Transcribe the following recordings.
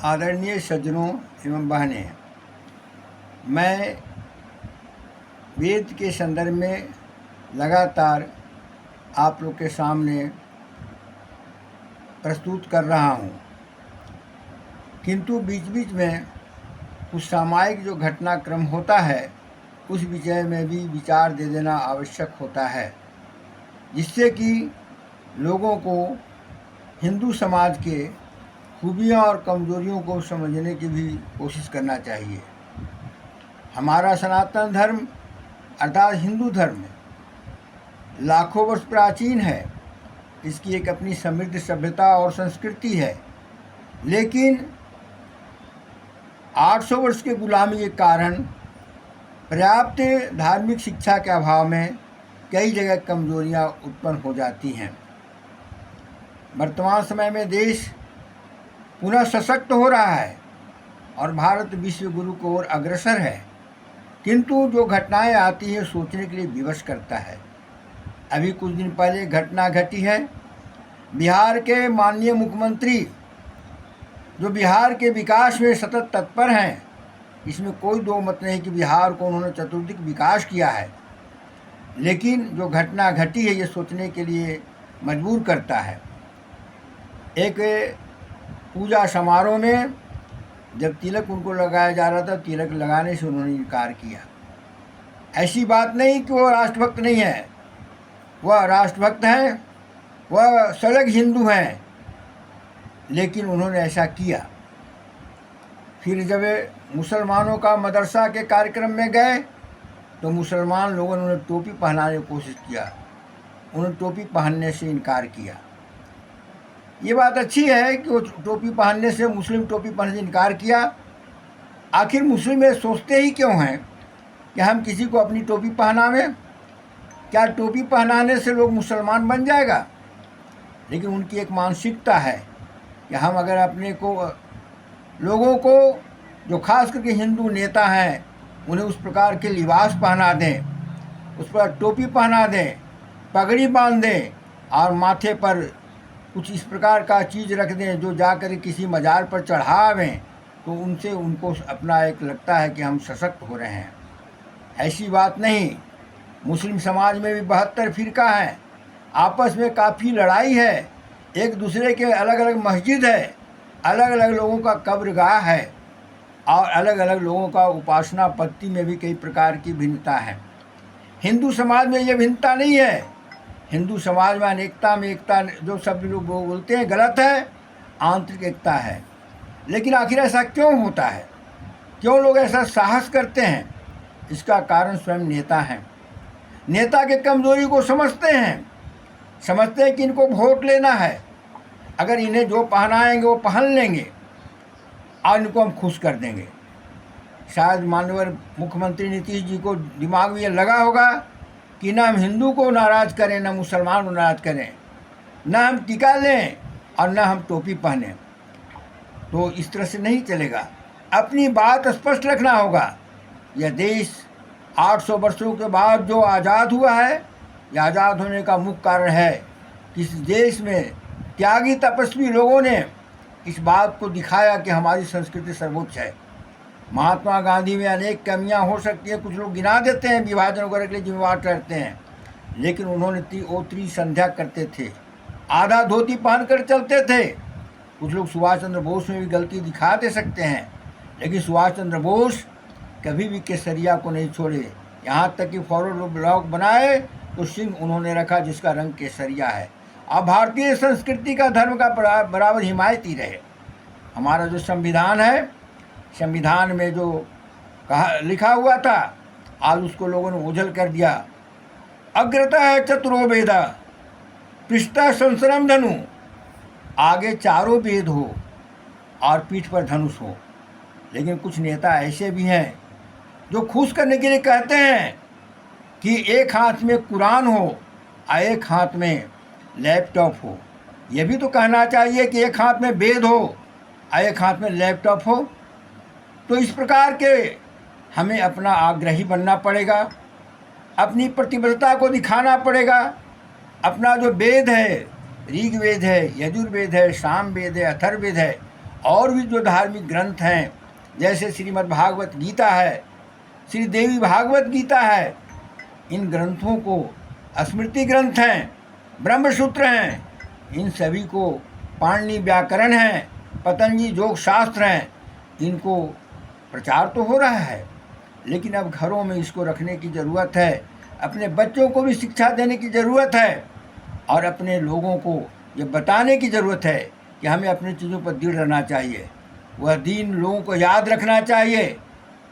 आदरणीय सज्जनों एवं बहनें, मैं वेद के संदर्भ में लगातार आप लोग के सामने प्रस्तुत कर रहा हूँ, किंतु बीच बीच में कुछ सामायिक जो घटनाक्रम होता है उस विषय में भी विचार दे देना आवश्यक होता है, जिससे कि लोगों को हिंदू समाज के खूबियाँ और कमजोरियों को समझने की भी कोशिश करना चाहिए। हमारा सनातन धर्म अर्थात हिंदू धर्म लाखों वर्ष प्राचीन है। इसकी एक अपनी समृद्ध सभ्यता और संस्कृति है, लेकिन 800 वर्ष के गुलामी के कारण पर्याप्त धार्मिक शिक्षा के अभाव में कई जगह कमजोरियां उत्पन्न हो जाती हैं। वर्तमान समय में देश पुनः सशक्त हो रहा है और भारत विश्व गुरु की ओर अग्रसर है, किंतु जो घटनाएं आती हैं सोचने के लिए विवश करता है। अभी कुछ दिन पहले घटना घटी है, बिहार के माननीय मुख्यमंत्री जो बिहार के विकास में सतत तत्पर हैं, इसमें कोई दो मत नहीं कि बिहार को उन्होंने चतुर्दिक विकास किया है, लेकिन जो घटना घटी है ये सोचने के लिए मजबूर करता है। एक पूजा समारोह में जब तिलक उनको लगाया जा रहा था, तिलक लगाने से उन्होंने इनकार किया। ऐसी बात नहीं कि वो राष्ट्रभक्त नहीं है, वह राष्ट्रभक्त हैं, वह सजग हिंदू हैं, लेकिन उन्होंने ऐसा किया। फिर जब मुसलमानों का मदरसा के कार्यक्रम में गए तो मुसलमान लोगों ने उन्हें टोपी पहनाने की कोशिश किया, उन्होंने टोपी पहनने से इनकार किया। ये बात अच्छी है कि वो टोपी पहनने से, मुस्लिम टोपी पहनने से इनकार किया। आखिर मुस्लिम ये सोचते ही क्यों हैं कि हम किसी को अपनी टोपी पहनावें? क्या टोपी पहनाने से लोग मुसलमान बन जाएगा? लेकिन उनकी एक मानसिकता है कि हम अगर अपने को लोगों को, जो खास करके हिंदू नेता हैं, उन्हें उस प्रकार के लिबास पहना दें, उस पर टोपी पहना दें, पगड़ी बांध दें और माथे पर कुछ इस प्रकार का चीज़ रख दें जो जाकर किसी मजार पर चढ़ावें, तो उनसे उनको अपना एक लगता है कि हम सशक्त हो रहे हैं। ऐसी बात नहीं। मुस्लिम समाज में भी 72 फिरका हैं, आपस में काफ़ी लड़ाई है, एक दूसरे के अलग अलग मस्जिद है, अलग अलग लोगों का कब्रगाह है और अलग अलग लोगों का उपासना पद्धति में भी कई प्रकार की भिन्नता है। हिंदू समाज में ये भिन्नता नहीं है। हिंदू समाज में अनेकता में एकता जो सब लोग बोलते हैं गलत है, आंतरिक एकता है। लेकिन आखिर ऐसा क्यों होता है? क्यों लोग ऐसा साहस करते हैं? इसका कारण स्वयं नेता हैं। नेता के कमजोरी को समझते हैं कि इनको वोट लेना है, अगर इन्हें जो पहनाएंगे वो पहन लेंगे और इनको हम खुश कर देंगे। शायद माननीय मुख्यमंत्री नीतीश जी को दिमाग में ये लगा होगा कि ना हम हिंदू को नाराज़ करें, ना मुसलमान को नाराज़ करें, ना हम टीका लें और ना हम टोपी पहने। तो इस तरह से नहीं चलेगा। अपनी बात स्पष्ट रखना होगा। यह देश 800 वर्षों के बाद जो आज़ाद हुआ है, यह आज़ाद होने का मुख्य कारण है कि इस देश में त्यागी तपस्वी लोगों ने इस बात को दिखाया कि हमारी संस्कृति सर्वोच्च है। महात्मा गांधी में अनेक कमियां हो सकती हैं, कुछ लोग गिना देते हैं, विभाजन वगैरह के लिए जिम्मेवार ठहरते हैं, लेकिन उन्होंने ओतरी संध्या करते थे, आधा धोती पहनकर चलते थे। कुछ लोग सुभाष चंद्र बोस में भी गलती दिखा दे सकते हैं, लेकिन सुभाष चंद्र बोस कभी भी केसरिया को नहीं छोड़े। यहाँ तक कि फॉरवर्ड ब्लॉक बनाए तो सिंह उन्होंने रखा जिसका रंग केसरिया है। अब भारतीय संस्कृति का, धर्म का बराबर हिमायती रहे। हमारा जो संविधान है, संविधान में जो लिखा हुआ था, आज उसको लोगों ने ओझल कर दिया। अग्रता है चतुरो वेदा, पृष्ठतः संसरम धनु, आगे चारों वेद हो और पीठ पर धनुष हो। लेकिन कुछ नेता ऐसे भी हैं जो खुश करने के लिए कहते हैं कि एक हाथ में कुरान हो और एक हाथ में लैपटॉप हो। यह भी तो कहना चाहिए कि एक हाथ में वेद हो और एक हाथ में लैपटॉप हो। तो इस प्रकार के हमें अपना आग्रही बनना पड़ेगा, अपनी प्रतिबद्धता को दिखाना पड़ेगा। अपना जो वेद है, ऋग्वेद है, यजुर्वेद है, सामवेद है, अथर्ववेद है, और भी जो धार्मिक ग्रंथ हैं, जैसे श्रीमद् भागवत गीता है, श्री देवी भागवत गीता है, इन ग्रंथों को स्मृति ग्रंथ हैं, ब्रह्मसूत्र हैं, इन सभी को पाणिनि व्याकरण हैं, पतंजलि योग शास्त्र हैं, इनको प्रचार तो हो रहा है, लेकिन अब घरों में इसको रखने की ज़रूरत है। अपने बच्चों को भी शिक्षा देने की ज़रूरत है और अपने लोगों को ये बताने की ज़रूरत है कि हमें अपनी चीज़ों पर दृढ़ रहना चाहिए। वह दिन लोगों को याद रखना चाहिए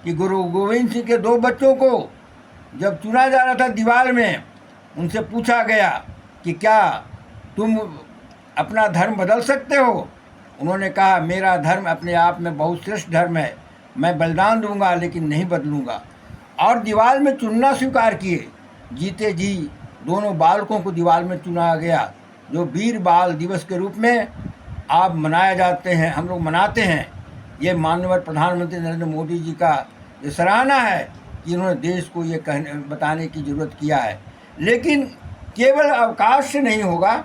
कि गुरु गोविंद सिंह के 2 बच्चों को जब चुना जा रहा था दीवार में, उनसे पूछा गया कि क्या तुम अपना धर्म बदल सकते हो? उन्होंने कहा, मेरा धर्म अपने आप में बहुत श्रेष्ठ धर्म है, मैं बलिदान दूंगा लेकिन नहीं बदलूंगा। और दीवार में चुनना स्वीकार किए। जीते जी दोनों बालकों को दीवार में चुना गया, जो वीर बाल दिवस के रूप में आप मनाया जाते हैं, हम लोग मनाते हैं। ये माननीय प्रधानमंत्री नरेंद्र मोदी जी का ये सराहना है कि उन्होंने देश को ये बताने की ज़रूरत किया है। लेकिन केवल अवकाश से नहीं होगा,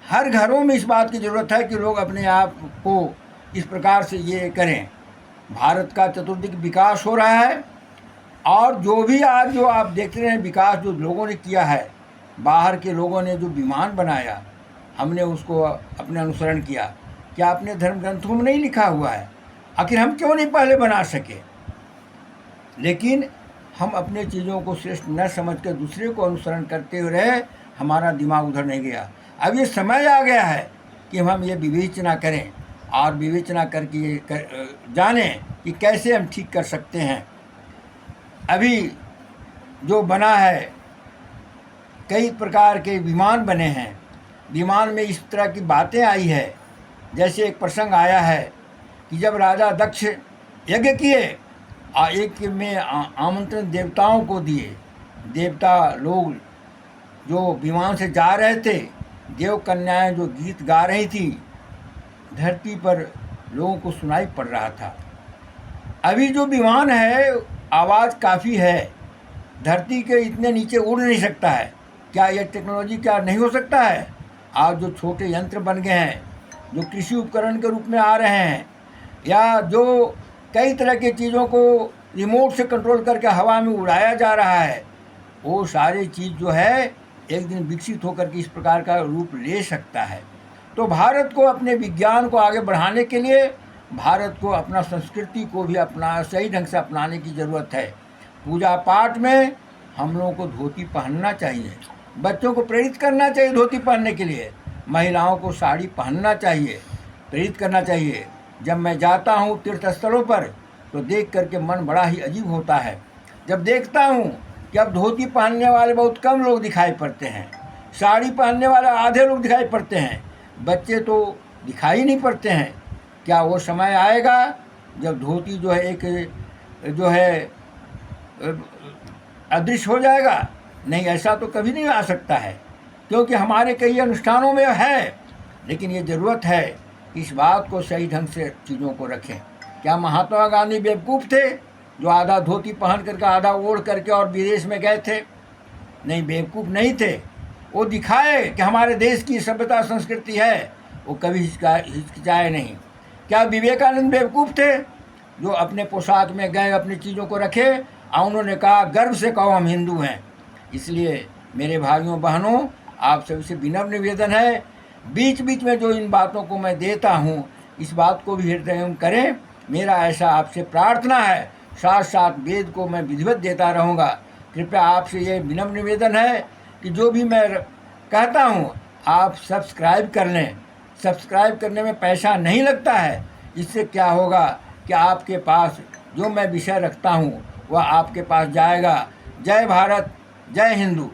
हर घरों में इस बात की ज़रूरत है कि लोग अपने आप को इस प्रकार से ये करें। भारत का चतुर्दिक विकास हो रहा है और जो भी आज जो आप देख रहे हैं विकास जो लोगों ने किया है, बाहर के लोगों ने जो विमान बनाया, हमने उसको अपने अनुसरण किया। क्या अपने धर्म ग्रंथों में नहीं लिखा हुआ है? आखिर हम क्यों नहीं पहले बना सके? लेकिन हम अपने चीज़ों को श्रेष्ठ न समझ कर दूसरे को अनुसरण करते हुए रहे, हमारा दिमाग उधर नहीं गया। अब ये समय आ गया है कि हम ये विवेचना करें और विवेचना करके जानें कि कैसे हम ठीक कर सकते हैं। अभी जो बना है, कई प्रकार के विमान बने हैं, विमान में इस तरह की बातें आई है। जैसे एक प्रसंग आया है कि जब राजा दक्ष यज्ञ किए और एक में आमंत्रण देवताओं को दिए, देवता लोग जो विमान से जा रहे थे, देव कन्याएं जो गीत गा रही थी, धरती पर लोगों को सुनाई पड़ रहा था। अभी जो विमान है आवाज़ काफ़ी है, धरती के इतने नीचे उड़ नहीं सकता है। क्या यह टेक्नोलॉजी क्या नहीं हो सकता है? आज जो छोटे यंत्र बन गए हैं, जो कृषि उपकरण के रूप में आ रहे हैं, या जो कई तरह की चीज़ों को रिमोट से कंट्रोल करके हवा में उड़ाया जा रहा है, वो सारी चीज़ जो है एक दिन विकसित होकर के इस प्रकार का रूप ले सकता है। तो भारत को अपने विज्ञान को आगे बढ़ाने के लिए भारत को अपना संस्कृति को भी अपना सही ढंग से अपनाने की ज़रूरत है। पूजा पाठ में हम लोगों को धोती पहनना चाहिए, बच्चों को प्रेरित करना चाहिए धोती पहनने के लिए, महिलाओं को साड़ी पहनना चाहिए, प्रेरित करना चाहिए। जब मैं जाता हूँ तीर्थ स्थलों पर तो देख करके मन बड़ा ही अजीब होता है। जब देखता हूँ कि अब धोती पहनने वाले बहुत कम लोग दिखाई पड़ते हैं, साड़ी पहनने वाले आधे लोग दिखाई पड़ते हैं, बच्चे तो दिखाई नहीं पड़ते हैं। क्या वो समय आएगा जब धोती जो है एक जो है अदृश्य हो जाएगा? नहीं, ऐसा तो कभी नहीं आ सकता है, क्योंकि हमारे कई अनुष्ठानों में है। लेकिन ये ज़रूरत है कि इस बात को सही ढंग से चीज़ों को रखें। क्या महात्मा गांधी बेवकूफ़ थे जो आधा धोती पहन करके आधा ओढ़ करके और विदेश में गए थे? नहीं, बेवकूफ़ नहीं थे। वो दिखाए कि हमारे देश की सभ्यता संस्कृति है, वो कभी हिचकिचाए नहीं। क्या विवेकानंद बेवकूफ़ थे जो अपने पोशाक में गए, अपनी चीज़ों को रखे और उन्होंने कहा गर्व से कहो हम हिंदू हैं? इसलिए मेरे भाइयों बहनों, आप सभी से विनम्र निवेदन है, बीच बीच में जो इन बातों को मैं देता हूँ, इस बात को भी हृदय में करें। मेरा ऐसा आपसे प्रार्थना है। साथ साथ वेद को मैं विधिवत देता रहूँगा। कृपया आपसे ये विनम्र निवेदन है कि जो भी मैं कहता हूँ आप सब्सक्राइब कर लें। सब्सक्राइब करने में पैसा नहीं लगता है। इससे क्या होगा कि आपके पास जो मैं विषय रखता हूँ वह आपके पास जाएगा। जय भारत, जय हिंदू।